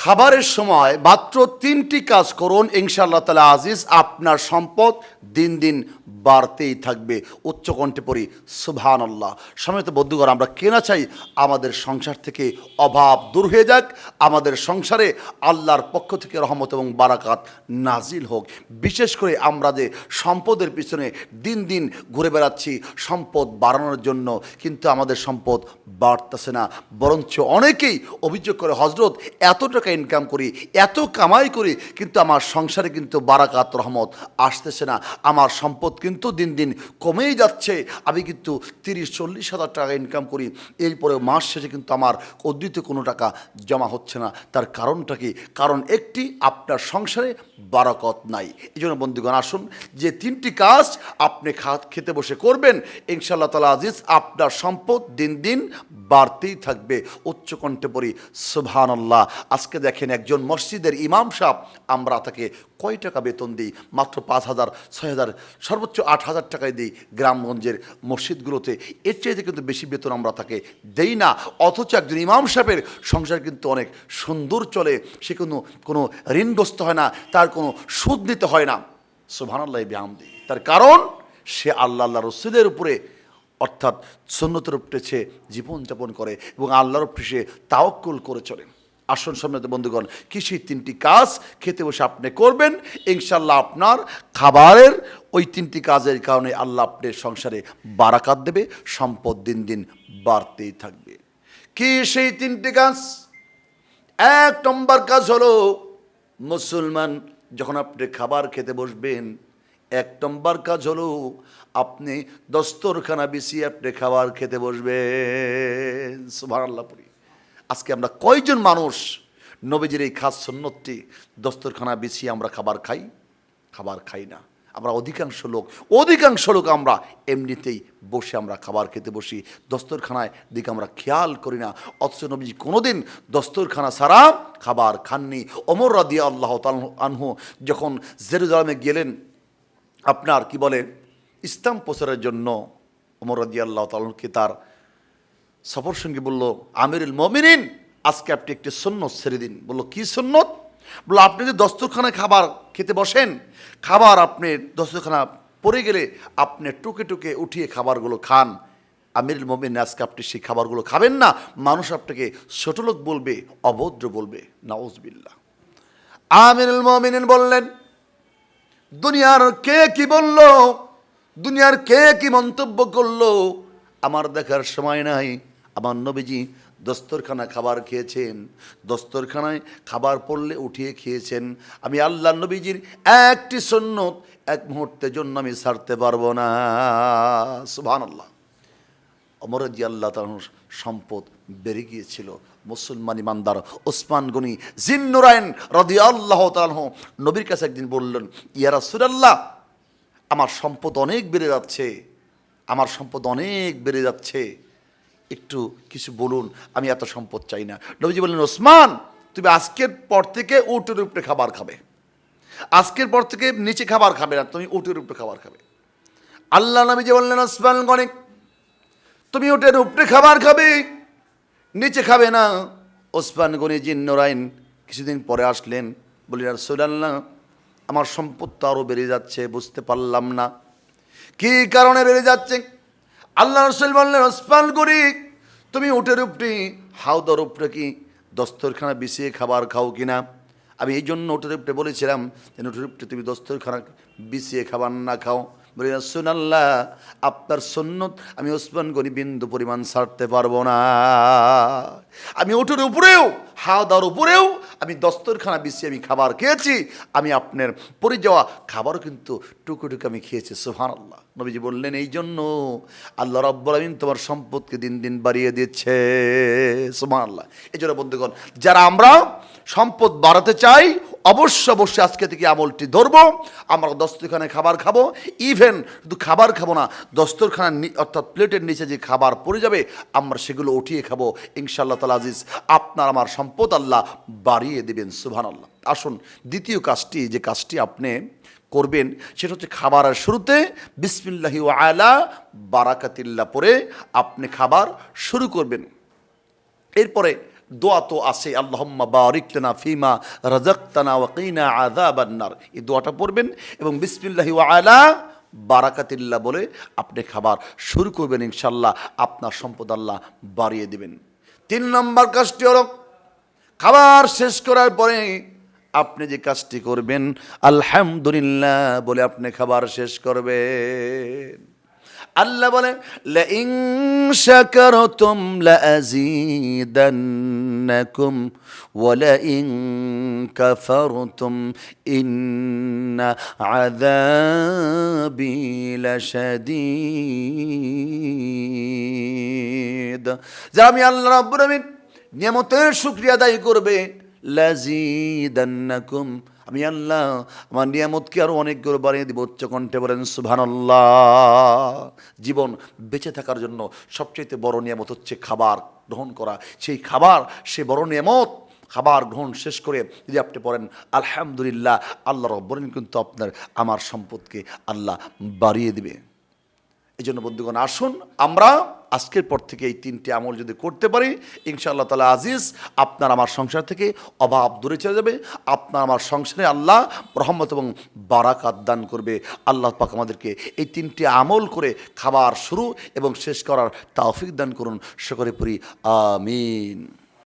খাবারের সময় মাত্র 3টি কাজ করুন, ইনশাআল্লাহ তাআলা আজিজ আপনার সম্পদ দিন দিন বাড়তেই থাকবে। উচ্চ কণ্ঠে পড়ি সুবহানাল্লাহ। সম্মানিত বন্ধুগণ, আমরা কেনা চাই আমাদের সংসার থেকে অভাব দূর হয়ে যাক, আমাদের সংসারে আল্লাহর পক্ষ থেকে রহমত এবং বারাকাত নাজিল হোক। বিশেষ করে আমরা যে সম্পদের পিছনে দিন দিন ঘুরে বেড়াচ্ছি সম্পদ বাড়ানোর জন্য, কিন্তু আমাদের সম্পদ বাড়তেছে না, বরঞ্চ অনেকেই অভিযোগ করে, হজরত এত টাকা ইনকাম করি, এত কামাই করি, কিন্তু আমার সংসারে কিন্তু বারাকাত রহমত আসতেছে না, আমার সম্পদ কিন্তু দিন দিন কমেই যাচ্ছে। আমি কিন্তু 30-40 হাজার টাকা ইনকাম করি, এরপরে মাস শেষে কিন্তু আমার অদ্বিতীয় কোনো টাকা জমা হচ্ছে না। তার কারণটা কি? কারণ একটি, আপনার সংসারে বারাকত নাই। এই জন্য বন্ধুগণ, আসুন যে 3টি কাজ আপনি খেতে বসে করবেন, ইনশাআল্লাহ তাআলা আজিজ আপনার সম্পদ দিন দিন বাড়তেই থাকবে। উচ্চ কণ্ঠে পড়ি সুবহানাল্লাহ। আজকে দেখেন একজন মসজিদের ইমাম সাহেব, আমরা তাকে কয় টাকা বেতন দিই? মাত্র 5,000, 6,000, সর্বোচ্চ 8,000 টাকায় দিই গ্রামগঞ্জের মসজিদগুলোতে। এর চাইতে কিন্তু বেশি বেতন আমরা তাকে দেই না। অথচ একজন ইমাম সাহেবের সংসার কিন্তু অনেক সুন্দর চলে, সে কোনো ঋণগ্রস্ত হয় না, তার কোনো সুদ নিতে হয় না। সুবহানাল্লাহ বিহামদি। তার কারণ সে আল্লাহ রসুলের উপরে অর্থাৎ সুন্নতের উপরে সে জীবনযাপন করে এবং আল্লাহর উপরে সে তাওয়াক্কুল করে চলে। আসুন সম্মানিত বন্ধুগণ, কি সেই 3টি কাজ খেতে বসে আপনি করবেন, ইনশাআল্লাহ আপনার খাবারের ওই 3টি কাজের কারণে আল্লাহ আপনার সংসারে বারাকাত দেবে, সম্পদ দিন দিন বাড়তেই থাকবে। কি সেই 3টি কাজ? 1 নম্বর কাজ হলো, মুসলমান যখন আপনি খাবার খেতে বসবেন, 1 নম্বর কাজ হলো আপনি দস্তরখানা বিছিয়ে আপনি খাবার খেতে বসবেন। সুবহানাল্লাহ পড়ি। আজকে আমরা কয়জন মানুষ নবীজির এই খাস সুন্নতটি দস্তরখানা বিছিয়ে আমরা খাবার খাই? খাবার খাই না। আমরা অধিকাংশ লোক আমরা এমনিতেই বসে আমরা খাবার খেতে বসি, দস্তরখানায় দিকে আমরা খেয়াল করি না। অথচ নবীজি কোনোদিন দস্তরখানা ছাড়া খাবার খাননি। ওমর রাদিয়াল্লাহু তাআলা আনহু যখন জেরুজালেমে গেলেন আপনার কি বলে ইসলাম প্রচারের জন্য, ওমর রাদিয়াল্লাহু তাআলাকে তার সফর সঙ্গী বলল, আমিরুল মুমিনিন, আজকে আপনি একটি সুন্নত ছেড়ে দিন। বলল, কি সুন্নত? বলল, আপনি যদি দস্তরখানায় খাবার খেতে বসেন, খাবার আপনি দস্তরখানা পড়ে গেলে আপনি টুকে টুকে উঠিয়ে খাবারগুলো খান। আমিরুল মুমিনিন, আজকে আপনি সেই খাবারগুলো খাবেন না, মানুষ আপনাকে ছোটলোক বলবে, অভদ্র বলবে। নাউজুবিল্লাহ। আমিরুল মুমিনিন বললেন, দুনিয়ার কে কি বলল, দুনিয়ার কে কি মন্তব্য করলো, আমার দেখার সময় নাই। আমার নবীজি দস্তরখানা খাবার খেয়েছেন, দস্তরখানায় খাবার পড়লে উঠিয়ে খেয়েছেন। আমি আল্লাহ নবীজির একটি সুন্নত এক মুহূর্তের জন্য আমি ছাড়তে পারবো না। সুবহানাল্লাহ। ওমর রাদিয়াল্লাহু তাআলার সম্পদ বেড়ে গিয়েছিল। মুসলমান ইমানদার ওসমান গনি জিন্নুরাইন রাদিয়াল্লাহু তাআলা নবীর কাছে একদিন বললেন, ইয়া রাসূলুল্লাহ, আমার সম্পদ অনেক বেড়ে যাচ্ছে, আমার সম্পদ অনেক বেড়ে যাচ্ছে, একটু কিছু বলুন, আমি এত সম্পদ চাই না। নবীজি বললেন, ওসমান, তুমি আজকের পর থেকে উটের উপরে খাবার খাবে, আজকের পর থেকে নিচে খাবার খাবে না, তুমি উটের উপরে খাবার খাবে। আল্লাহ নবীজি বললেন, ওসমান গনি, তুমি উটের উপরে খাবার খাবে, নিচে খাবে না। ওসমান গনি জিন্নুরাইন কিছুদিন পরে আসলেন, বলি, ইয়া রাসূলুল্লাহ, আমার সম্পদ তো আরও বেড়ে যাচ্ছে, বুঝতে পারলাম না কি কারণে বেড়ে যাচ্ছে। আল্লাহ রাসূল বললেন, ওসমান গনি, তুমি উটের উপরে হাউদার উপরে কি দস্তরখানা বিছিয়ে খাবার খাও কিনা? আমি এই জন্য উটের উপরে বলেছিলাম যে উটের উপরে তুমি দস্তরখানা বিছিয়ে খাবার না খাও। বলি, রাসূলুল্লাহ, আপনার সুন্নত আমি ওসমান গনি বিন্দু পরিমাণ ছাড়তে পারবো না। আমি উটের উপরেও হাওদার উপরেও আমি দস্তরখানা বিছিয়ে আমি খাবার খেয়েছি, আমি আপনার পরে যাওয়া খাবারও কিন্তু টুকু টুকু আমি খেয়েছি। সুবহানাল্লাহ। নবীজি বললেন, এই জন্য আল্লাহ রাব্বুল আলামিন তোমার সম্পদকে দিন দিন বাড়িয়ে দিচ্ছে। সুবহানাল্লাহ। এই জন্য বন্ধুগণ, যারা আমরা সম্পদ বাড়াতে চাই, অবশ্যই আজকে থেকে আমলটি ধরবো। আমরা দস্তরখানায় খাবার খাবো, ইভেন শুধু খাবার খাবো না, দস্তরখানার অর্থাৎ প্লেটের নিচে যে খাবার পড়ে যাবে আমরা সেগুলো উঠিয়ে খাবো। ইনশাআল্লাহ তাআলা আজিজ আপনার আমার সম্পদ আল্লাহ বাড়িয়ে দেবেন। সুবহানাল্লাহ। আসুন দ্বিতীয় কাজটি, যে কাজটি আপনি করবেন সেটা হচ্ছে খাবারের শুরুতে বিসমিল্লাহি ওয়া আলা বারাকাতিল্লাহ পরে আপনি খাবার শুরু করবেন। এরপরে দোয়া তো আছে, আল্লাহুম্মা বারিক লানা ফিমা রাযাকতানা ওয়া কিনা আযাবান নার। এই দোয়াটা পড়বেন এবং বিসমিল্লাহি ওয়া আলা বারাকাতিল্লাহ বলে আপনি খাবার শুরু করবেন, ইনশাল্লাহ আপনার সম্পদ আল্লাহ বাড়িয়ে দিবেন। 3 নম্বর কাজটি হলো, খাবার শেষ করার পরে আপনি যে কাজটি করবেন, আলহামদুলিল্লাহ বলে আপনি খাবার শেষ করবেন। আল্লাহ বলেন, লাইন শাকারতুম লাযীদান্নাকুম ওয়া লাইন কাফারতুম ইন্না আযাবি লাশাদীদ। যারা আমি আল্লাহ রাব্বুল আলামিন নিয়ামতের শুকরিয়া আদায় করবে, লাযীদান্নাকুম, আমি আল্লাহ আমার নিয়ামতকে আরো অনেক করে বাড়িয়ে দিব। উচ্চ কণ্ঠে বলেন সুবহানাল্লাহ। জীবন বেঁচে থাকার জন্য সবচেয়ে বড় নিয়ামত হচ্ছে খাবার গ্রহণ করা। সেই খাবার, সে বড় নিয়ামত। খাবার গ্রহণ শেষ করে যদি আপনি পড়েন আলহামদুলিল্লাহ, আল্লাহ রাব্বুল আলামিন কিন্তু আপনার আমার সম্পদকে আল্লাহ বাড়িয়ে দিবে। এই জন্য বন্ধুগণ, আসুন আমরা আজকের পর থেকে এই 3টি আমল যদি করতে পারি, ইনশাআল্লাহ তাআলা আজিজ, আপনার আমার সংসার থেকে অভাব দূরে চলে যাবে। আপনার আমার সংসারে আল্লাহ রহমত এবং বারাকাত দান করবে। আল্লাহ পাক আমাদেরকে এই 3টি আমল করে খাবার শুরু এবং শেষ করার তৌফিক দান করুন। সকলে পড়ি আমিন।